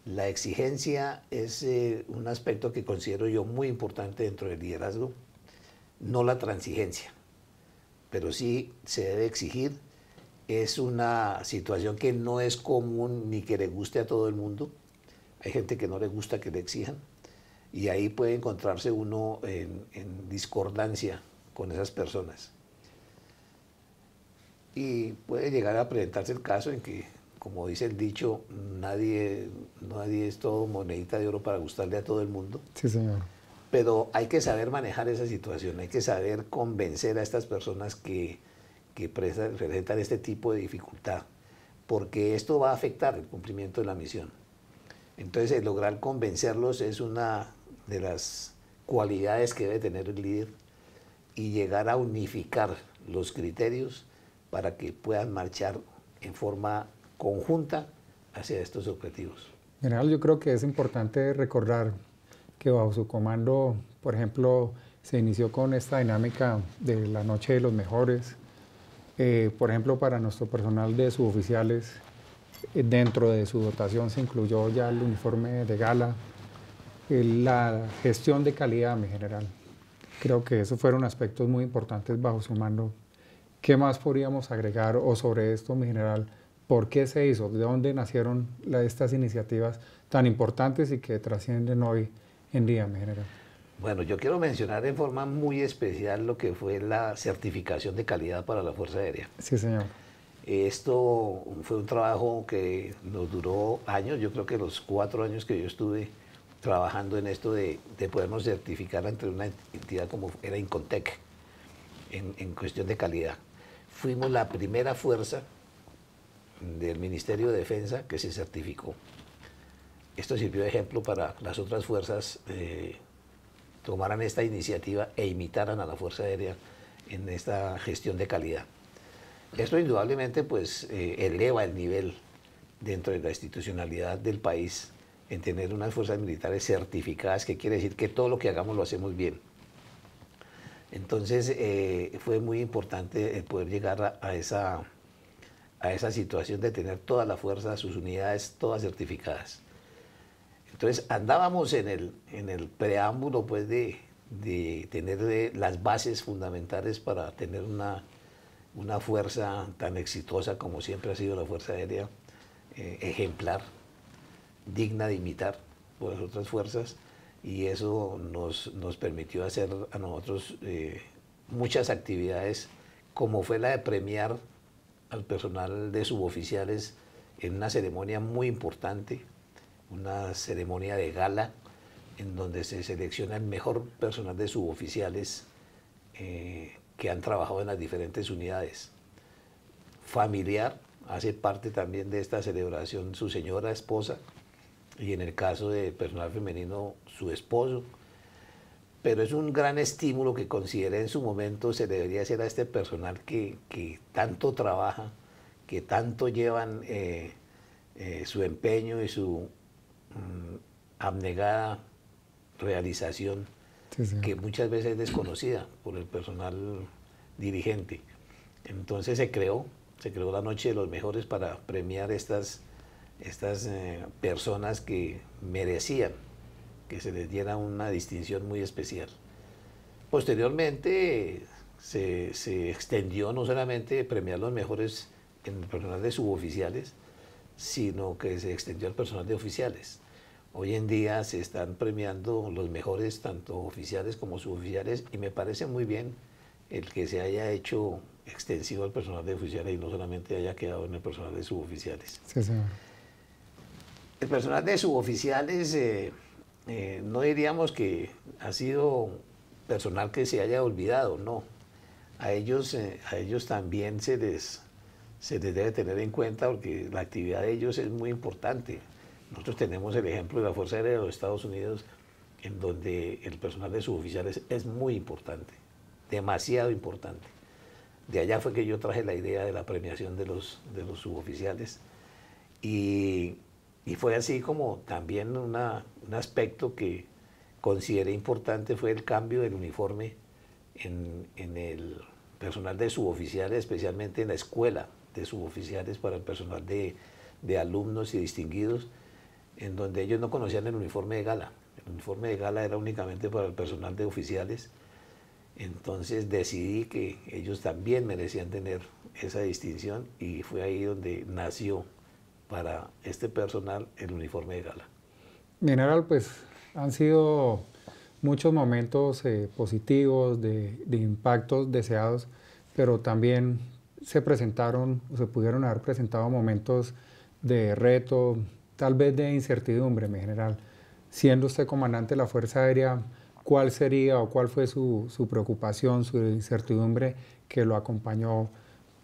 La exigencia es un aspecto que considero yo muy importante dentro del liderazgo, no la transigencia, pero sí se debe exigir. Es una situación que no es común ni que le guste a todo el mundo. Hay gente que no le gusta que le exijan y ahí puede encontrarse uno en discordancia con esas personas. Y puede llegar a presentarse el caso en que, como dice el dicho, nadie es todo monedita de oro para gustarle a todo el mundo. Sí, señor. Pero hay que saber manejar esa situación, hay que saber convencer a estas personas que presentan este tipo de dificultad, porque esto va a afectar el cumplimiento de la misión. Entonces, lograr convencerlos es una de las cualidades que debe tener el líder y llegar a unificar los criterios para que puedan marchar en forma conjunta hacia estos objetivos. General, yo creo que es importante recordar que bajo su comando, por ejemplo, se inició con esta dinámica de la Noche de los Mejores. Por ejemplo, para nuestro personal de suboficiales, dentro de su dotación se incluyó ya el uniforme de gala, la gestión de calidad, mi general. Creo que esos fueron aspectos muy importantes bajo su mando. ¿Qué más podríamos agregar o sobre esto, mi general? ¿Por qué se hizo? ¿De dónde nacieron estas iniciativas tan importantes y que trascienden hoy en día, mi general? Bueno, yo quiero mencionar en forma muy especial lo que fue la certificación de calidad para la Fuerza Aérea. Sí, señor. Esto fue un trabajo que nos duró años, yo creo que los 4 años que yo estuve trabajando en esto de podernos certificar ante una entidad como era Incontec en cuestión de calidad. Fuimos la primera fuerza del Ministerio de Defensa que se certificó. Esto sirvió de ejemplo para las otras fuerzas tomaran esta iniciativa e imitaran a la Fuerza Aérea en esta gestión de calidad. Esto indudablemente pues eleva el nivel dentro de la institucionalidad del país en tener unas fuerzas militares certificadas, que quiere decir que todo lo que hagamos lo hacemos bien. Entonces fue muy importante poder llegar a esa situación de tener toda la fuerza, sus unidades, todas certificadas. Entonces andábamos en el preámbulo pues, de tener las bases fundamentales para tener una fuerza tan exitosa como siempre ha sido la Fuerza Aérea, ejemplar, digna de imitar por las otras fuerzas, y eso nos permitió hacer a nosotros muchas actividades, como fue la de premiar al personal de suboficiales en una ceremonia muy importante, una ceremonia de gala, en donde se selecciona el mejor personal de suboficiales que han trabajado en las diferentes unidades. Familiar, hace parte también de esta celebración su señora esposa, y en el caso de personal femenino, su esposo. Pero es un gran estímulo que consideré en su momento se le debería hacer a este personal que tanto trabaja, que tanto llevan su empeño y su abnegada realización, Sí, sí. que muchas veces es desconocida por el personal dirigente. Entonces se creó la Noche de los Mejores para premiar estas personas que merecían que se les diera una distinción muy especial. Posteriormente se extendió no solamente premiar los mejores en el personal de suboficiales, sino que se extendió al personal de oficiales. Hoy en día se están premiando los mejores, tanto oficiales como suboficiales, y me parece muy bien el que se haya hecho extensivo al personal de oficiales y no solamente haya quedado en el personal de suboficiales. Sí, señor. El personal de suboficiales no diríamos que ha sido personal que se haya olvidado, no. A ellos también se les debe tener en cuenta porque la actividad de ellos es muy importante. Nosotros tenemos el ejemplo de la Fuerza Aérea de los Estados Unidos, en donde el personal de suboficiales es muy importante, demasiado importante. De allá fue que yo traje la idea de la premiación de los suboficiales, y fue así como también un aspecto que consideré importante fue el cambio del uniforme en el personal de suboficiales, especialmente en la escuela de suboficiales para el personal de alumnos y distinguidos, en donde ellos no conocían el uniforme de gala. El uniforme de gala era únicamente para el personal de oficiales. Entonces decidí que ellos también merecían tener esa distinción, y fue ahí donde nació para este personal el uniforme de gala. General, pues han sido muchos momentos positivos, de impactos deseados, pero también se presentaron, o se pudieron haber presentado momentos de reto, tal vez de incertidumbre, mi general. Siendo usted comandante de la Fuerza Aérea, ¿cuál sería o cuál fue su preocupación, su incertidumbre que lo acompañó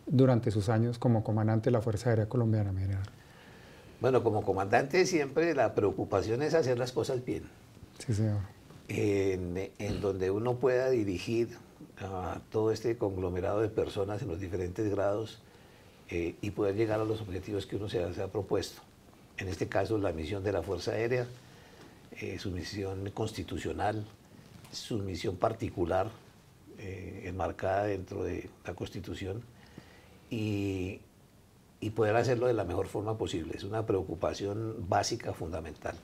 durante sus años como comandante de la Fuerza Aérea Colombiana, mi general? Bueno, como comandante siempre la preocupación es hacer las cosas bien. Sí, señor. en donde uno pueda dirigir a todo este conglomerado de personas en los diferentes grados y poder llegar a los objetivos que uno se ha propuesto. En este caso, la misión de la Fuerza Aérea, su misión constitucional, su misión particular, enmarcada dentro de la Constitución, y poder hacerlo de la mejor forma posible. Es una preocupación básica, fundamental.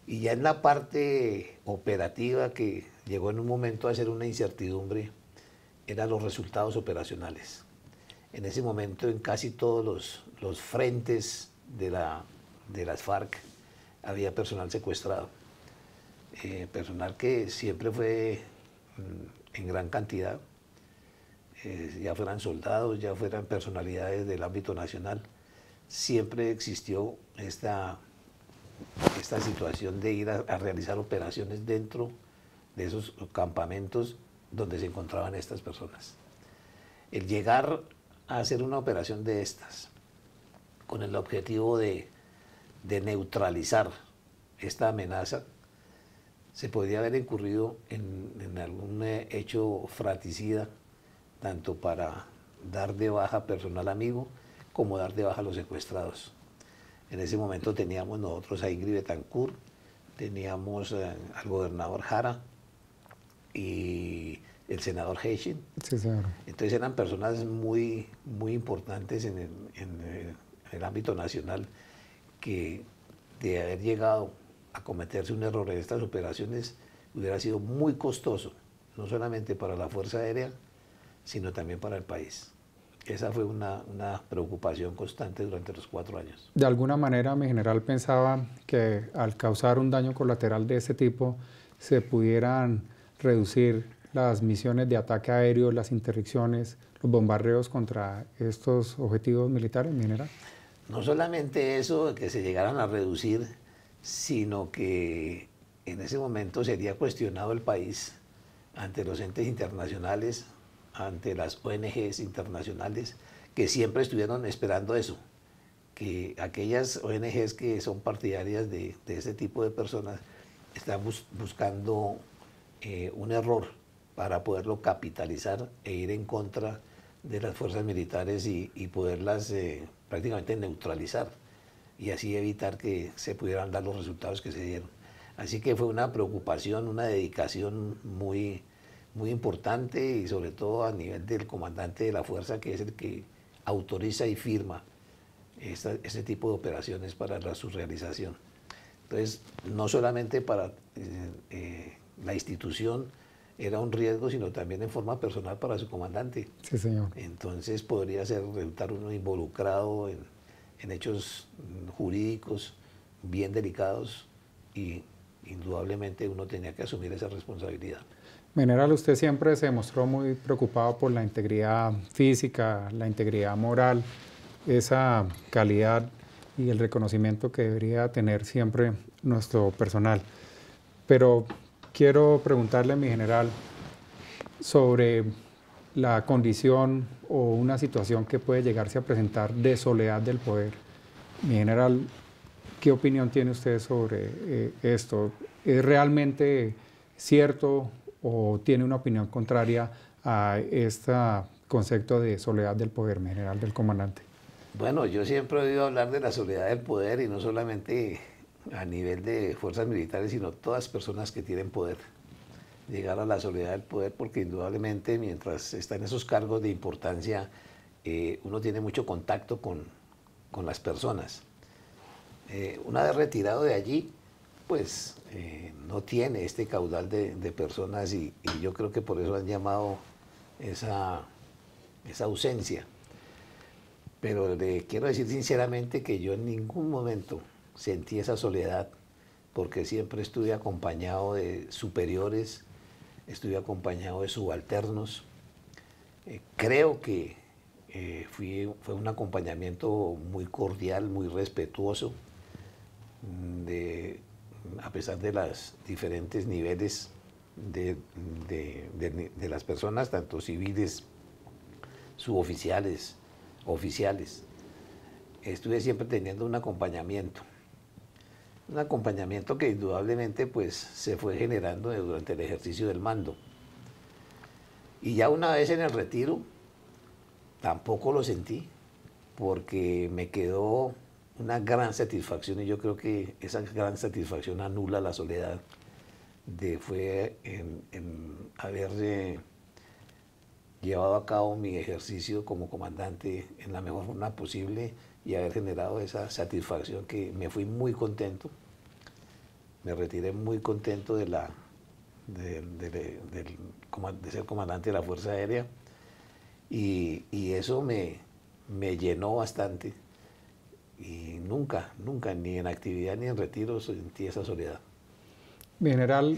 Y ya en la parte operativa, que llegó en un momento a ser una incertidumbre, eran los resultados operacionales. En ese momento, en casi todos los frentes de las FARC, había personal secuestrado. Personal que siempre fue en gran cantidad, ya fueran soldados, ya fueran personalidades del ámbito nacional. Siempre existió esta situación de ir a realizar operaciones dentro de esos campamentos donde se encontraban estas personas. El llegar a hacer una operación de estas con el objetivo de neutralizar esta amenaza, se podría haber incurrido en algún hecho fratricida, tanto para dar de baja personal amigo como dar de baja a los secuestrados. En ese momento teníamos nosotros a Ingrid Betancourt, teníamos al gobernador Jara y el senador Heschin. Sí, señor. Entonces eran personas muy importantes en el ámbito nacional, que de haber llegado a cometerse un error en estas operaciones hubiera sido muy costoso, no solamente para la Fuerza Aérea, sino también para el país. Esa fue una preocupación constante durante los 4 años. De alguna manera, mi general pensaba que al causar un daño colateral de este tipo, se pudieran reducir las misiones de ataque aéreo, las interdicciones, los bombardeos contra estos objetivos militares, mi general. No solamente eso, que se llegaran a reducir, sino que en ese momento sería cuestionado el país ante los entes internacionales, ante las ONGs internacionales, que siempre estuvieron esperando eso, que aquellas ONGs que son partidarias de ese tipo de personas están buscando un error para poderlo capitalizar e ir en contra de las fuerzas militares y poderlas prácticamente neutralizar, y así evitar que se pudieran dar los resultados que se dieron. Así que fue una preocupación, una dedicación muy importante, y sobre todo a nivel del comandante de la fuerza, que es el que autoriza y firma este tipo de operaciones para su realización. Entonces, no solamente para la institución era un riesgo, sino también en forma personal para su comandante. Sí, señor. Entonces podría resultar uno involucrado en hechos jurídicos bien delicados, y indudablemente uno tenía que asumir esa responsabilidad. General, usted siempre se mostró muy preocupado por la integridad física, la integridad moral, esa calidad y el reconocimiento que debería tener siempre nuestro personal. Pero quiero preguntarle, mi general, sobre la condición o una situación que puede llegarse a presentar de soledad del poder. Mi general, ¿qué opinión tiene usted sobre esto? ¿Es realmente cierto o tiene una opinión contraria a este concepto de soledad del poder, mi general, del comandante? Bueno, yo siempre he oído hablar de la soledad del poder, y no solamente a nivel de fuerzas militares, sino todas personas que tienen poder. Llegar a la soledad del poder, porque indudablemente mientras está en esos cargos de importancia, uno tiene mucho contacto con las personas. Una vez retirado de allí, pues no tiene este caudal de personas, y yo creo que por eso han llamado esa ausencia. Pero le quiero decir sinceramente que yo en ningún momento sentí esa soledad, porque siempre estuve acompañado de superiores, estuve acompañado de subalternos. Creo que fue un acompañamiento muy cordial, muy respetuoso, a pesar de los diferentes niveles de las personas, tanto civiles, suboficiales, oficiales. Estuve siempre teniendo un acompañamiento. un acompañamiento que indudablemente pues se fue generando durante el ejercicio del mando. Y ya una vez en el retiro, tampoco lo sentí, porque me quedó una gran satisfacción y yo creo que esa gran satisfacción anula la soledad fue en haber llevado a cabo mi ejercicio como comandante en la mejor forma posible y haber generado esa satisfacción que me fui muy contento. Me retiré muy contento de ser comandante de la Fuerza Aérea y eso me llenó bastante y nunca, ni en actividad ni en retiro sentí esa soledad. Mi general,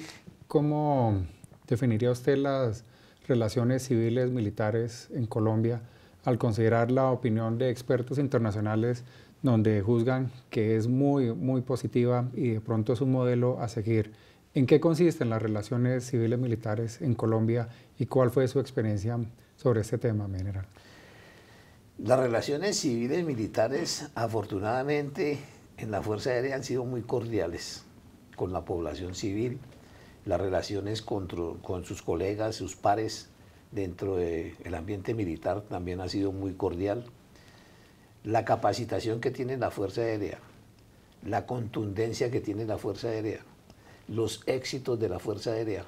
¿cómo definiría usted las relaciones civiles militares en Colombia al considerar la opinión de expertos internacionales donde juzgan que es muy positiva y de pronto es un modelo a seguir? ¿En qué consisten las relaciones civiles militares en Colombia y cuál fue su experiencia sobre este tema, mi general? Las relaciones civiles militares, afortunadamente, en la Fuerza Aérea han sido muy cordiales con la población civil. Las relaciones con sus colegas, sus pares dentro del ambiente militar también ha sido muy cordial. La capacitación que tiene la Fuerza Aérea, la contundencia que tiene la Fuerza Aérea, los éxitos de la Fuerza Aérea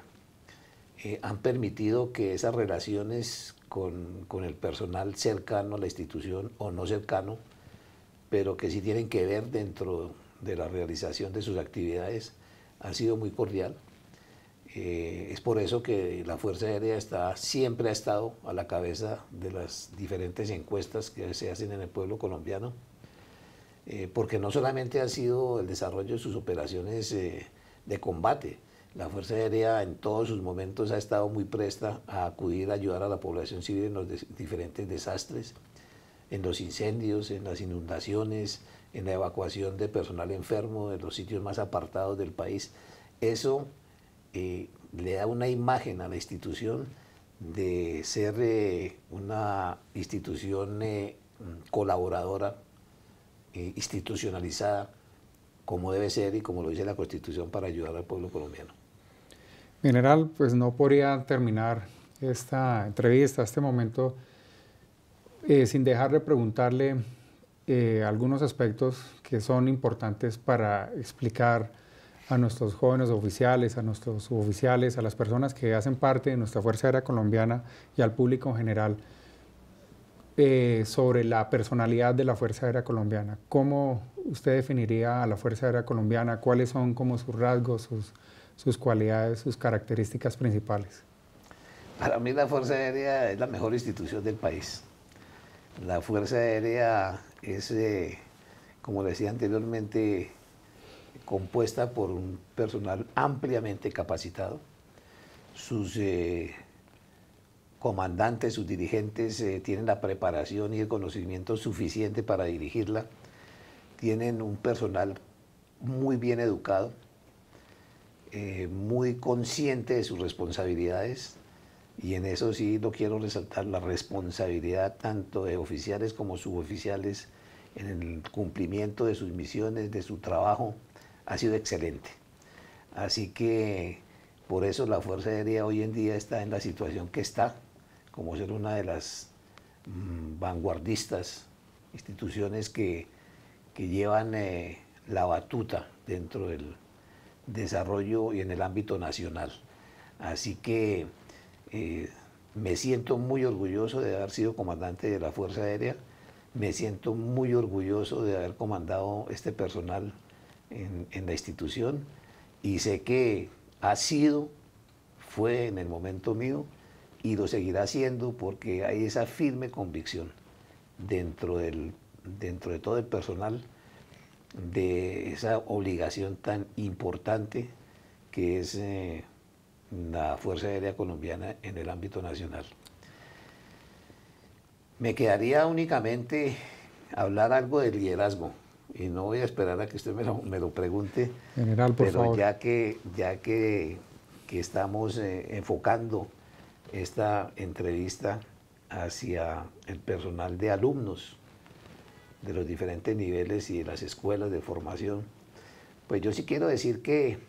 han permitido que esas relaciones con el personal cercano a la institución o no cercano, pero que sí tienen que ver dentro de la realización de sus actividades, ha sido muy cordial. Es por eso que la Fuerza Aérea siempre ha estado a la cabeza de las diferentes encuestas que se hacen en el pueblo colombiano, porque no solamente ha sido el desarrollo de sus operaciones de combate. La Fuerza Aérea en todos sus momentos ha estado muy presta a acudir a ayudar a la población civil en los diferentes desastres, en los incendios, en las inundaciones, en la evacuación de personal enfermo de los sitios más apartados del país. Eso le da una imagen a la institución de ser una institución colaboradora, institucionalizada, como debe ser y como lo dice la Constitución, para ayudar al pueblo colombiano. General, pues no podría terminar esta entrevista, este momento, sin dejar de preguntarle algunos aspectos que son importantes para explicar a nuestros jóvenes oficiales, a nuestros suboficiales, a las personas que hacen parte de nuestra Fuerza Aérea Colombiana y al público en general sobre la personalidad de la Fuerza Aérea Colombiana. ¿Cómo usted definiría a la Fuerza Aérea Colombiana? ¿Cuáles son como sus rasgos, sus cualidades, sus características principales? Para mí la Fuerza Aérea es la mejor institución del país. La Fuerza Aérea es, como decía anteriormente, compuesta por un personal ampliamente capacitado. Sus comandantes, sus dirigentes tienen la preparación y el conocimiento suficiente para dirigirla. Tienen un personal muy bien educado, muy consciente de sus responsabilidades, y en eso sí lo quiero resaltar, la responsabilidad tanto de oficiales como suboficiales en el cumplimiento de sus misiones, de su trabajo, ha sido excelente. Así que por eso la Fuerza Aérea hoy en día está en la situación que está, como ser una de las vanguardistas, instituciones que llevan la batuta dentro del desarrollo y en el ámbito nacional. Así que me siento muy orgulloso de haber sido comandante de la Fuerza Aérea, me siento muy orgulloso de haber comandado este personal en la institución, y sé que fue en el momento mío y lo seguirá siendo, porque hay esa firme convicción dentro de todo el personal de esa obligación tan importante que es la Fuerza Aérea Colombiana en el ámbito nacional. Me quedaría únicamente hablar algo de liderazgo, y no voy a esperar a que usted me lo pregunte, General, por favor. ya que estamos enfocando esta entrevista hacia el personal de alumnos de los diferentes niveles y de las escuelas de formación, Pues yo sí quiero decir que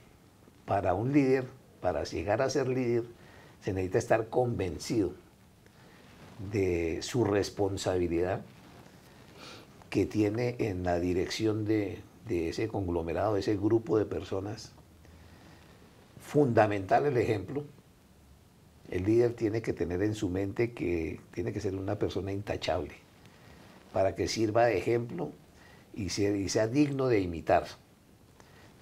para un líder, para llegar a ser líder, se necesita estar convencido de su responsabilidad que tiene en la dirección de ese conglomerado, de ese grupo de personas. Fundamental el ejemplo. El líder tiene que tener en su mente que tiene que ser una persona intachable para que sirva de ejemplo y sea digno de imitar.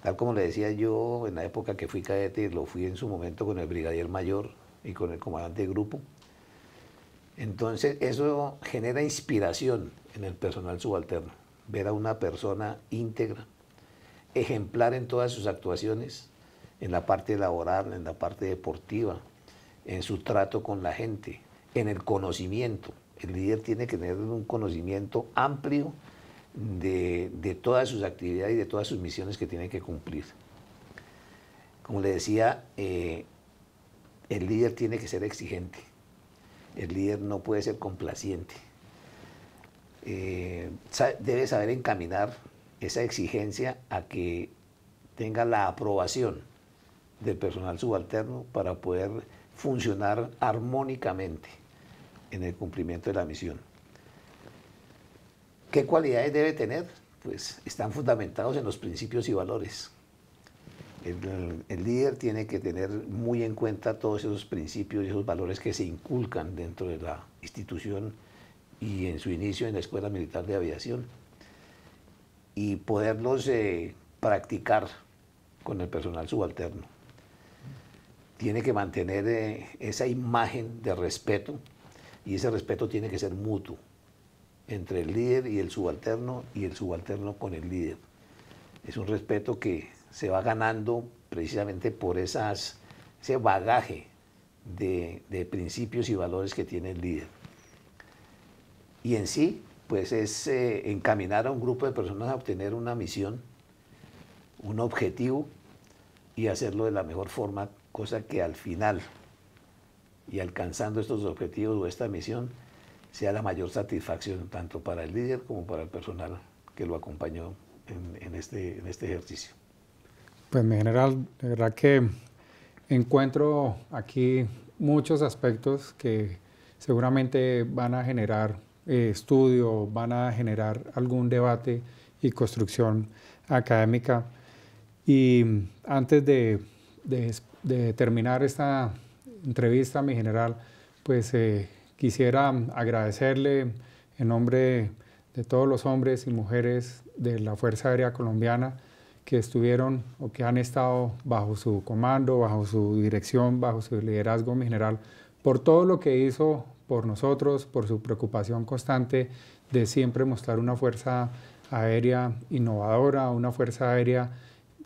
Tal como le decía yo en la época que fui cadete, lo fui en su momento con el brigadier mayor y con el comandante de grupo. Entonces eso genera inspiración en el personal subalterno, ver a una persona íntegra, ejemplar en todas sus actuaciones, en la parte laboral, en la parte deportiva, en su trato con la gente, en el conocimiento. El líder tiene que tener un conocimiento amplio de todas sus actividades y de todas sus misiones que tiene que cumplir. Como le decía, el líder tiene que ser exigente. El líder no puede ser complaciente. Debe saber encaminar esa exigencia a que tenga la aprobación del personal subalterno para poder funcionar armónicamente en el cumplimiento de la misión. ¿Qué cualidades debe tener? Pues están fundamentados en los principios y valores. El líder tiene que tener muy en cuenta todos esos principios y esos valores que se inculcan dentro de la institución y en su inicio en la Escuela Militar de Aviación y poderlos practicar con el personal subalterno. Tiene que mantener esa imagen de respeto y ese respeto tiene que ser mutuo entre el líder y el subalterno con el líder. Es un respeto que se va ganando precisamente por ese bagaje de principios y valores que tiene el líder. Y en sí, pues es encaminar a un grupo de personas a obtener una misión, un objetivo y hacerlo de la mejor forma, cosa que al final y alcanzando estos objetivos o esta misión sea la mayor satisfacción tanto para el líder como para el personal que lo acompañó en este ejercicio. Pues mi general, de verdad que encuentro aquí muchos aspectos que seguramente van a generar estudio, van a generar algún debate y construcción académica. Y antes de terminar esta entrevista, mi general, pues quisiera agradecerle en nombre de todos los hombres y mujeres de la Fuerza Aérea Colombiana que estuvieron o que han estado bajo su comando, bajo su dirección, bajo su liderazgo, mi general, por todo lo que hizo por nosotros, por su preocupación constante de siempre mostrar una fuerza aérea innovadora, una fuerza aérea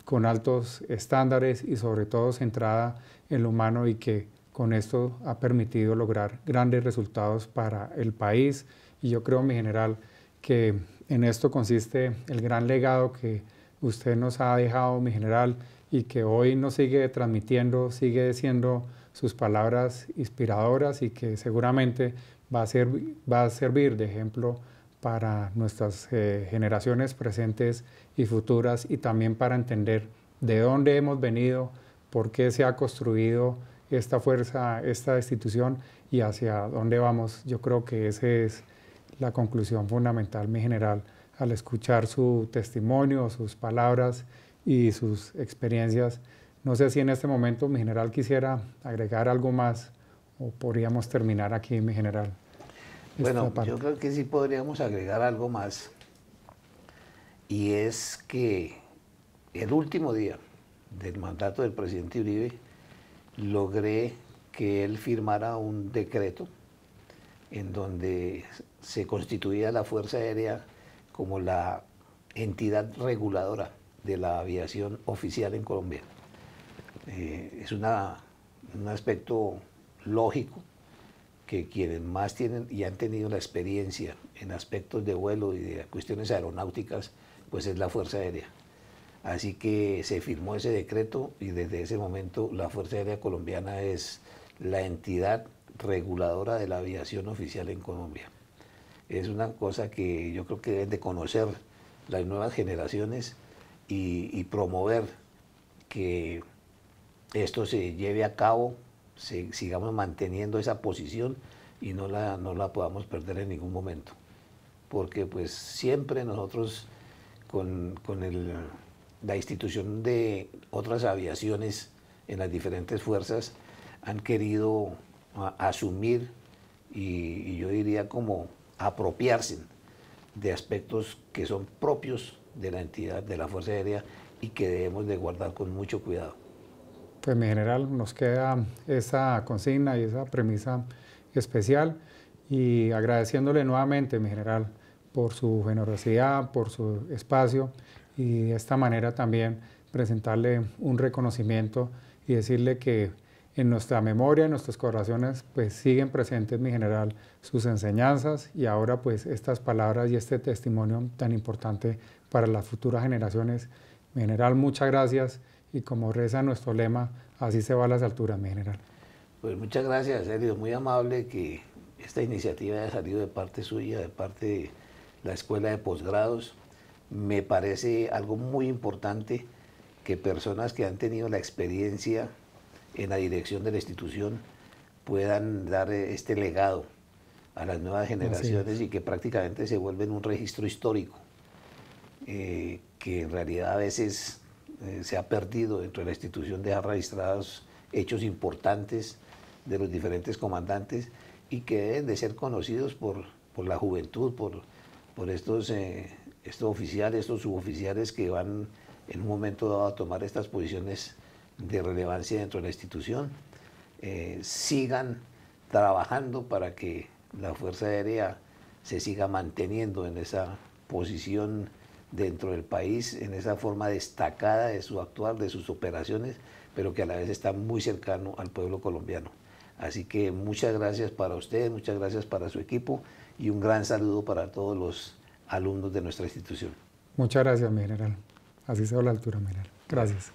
con altos estándares y sobre todo centrada en lo humano y que con esto ha permitido lograr grandes resultados para el país. Y yo creo, mi general, que en esto consiste el gran legado que usted nos ha dejado, mi general, y que hoy nos sigue transmitiendo, sigue siendo sus palabras inspiradoras y que seguramente va a servir de ejemplo para nuestras generaciones presentes y futuras y también para entender de dónde hemos venido, por qué se ha construido esta fuerza, esta institución y hacia dónde vamos. Yo creo que esa es la conclusión fundamental, mi general, al escuchar su testimonio, sus palabras y sus experiencias. No sé si en este momento, mi general, quisiera agregar algo más o podríamos terminar aquí, mi general. Bueno, yo creo que sí podríamos agregar algo más y es que el último día del mandato del presidente Uribe logré que él firmara un decreto en donde se constituía la Fuerza Aérea como la entidad reguladora de la aviación oficial en Colombia. Es un aspecto lógico que quienes más tienen y han tenido la experiencia en aspectos de vuelo y de cuestiones aeronáuticas, pues es la Fuerza Aérea. Así que se firmó ese decreto y desde ese momento la Fuerza Aérea Colombiana es la entidad reguladora de la aviación oficial en Colombia. Es una cosa que yo creo que deben de conocer las nuevas generaciones y promover que esto se lleve a cabo, sigamos manteniendo esa posición y no la podamos perder en ningún momento. Porque pues siempre nosotros con la institución de otras aviaciones en las diferentes fuerzas han querido asumir y yo diría como apropiarse de aspectos que son propios de la entidad, de la Fuerza Aérea, y que debemos de guardar con mucho cuidado. Pues mi general, nos queda esa consigna y esa premisa especial, y agradeciéndole nuevamente, mi general, por su generosidad, por su espacio, y de esta manera también presentarle un reconocimiento y decirle que en nuestra memoria, en nuestros corazones, pues siguen presentes, mi general, sus enseñanzas, y ahora pues estas palabras y este testimonio tan importante para las futuras generaciones. Mi general, muchas gracias, y como reza nuestro lema, así se va a las alturas, mi general. Pues muchas gracias, Sergio, muy amable que esta iniciativa haya salido de parte suya, de parte de la Escuela de Posgrados. Me parece algo muy importante que personas que han tenido la experiencia en la dirección de la institución puedan dar este legado a las nuevas generaciones y que prácticamente se vuelven un registro histórico, que en realidad a veces se ha perdido dentro de la institución, dejar registrados hechos importantes de los diferentes comandantes y que deben de ser conocidos por la juventud, por estos oficiales, estos suboficiales que van en un momento dado a tomar estas posiciones de relevancia dentro de la institución. Sigan trabajando para que la Fuerza Aérea se siga manteniendo en esa posición dentro del país, en esa forma destacada de su actuar, de sus operaciones, pero que a la vez está muy cercano al pueblo colombiano. Así que muchas gracias para ustedes, muchas gracias para su equipo y un gran saludo para todos los alumnos de nuestra institución. Muchas gracias, mi general. Así se va a la altura, mi general. Gracias.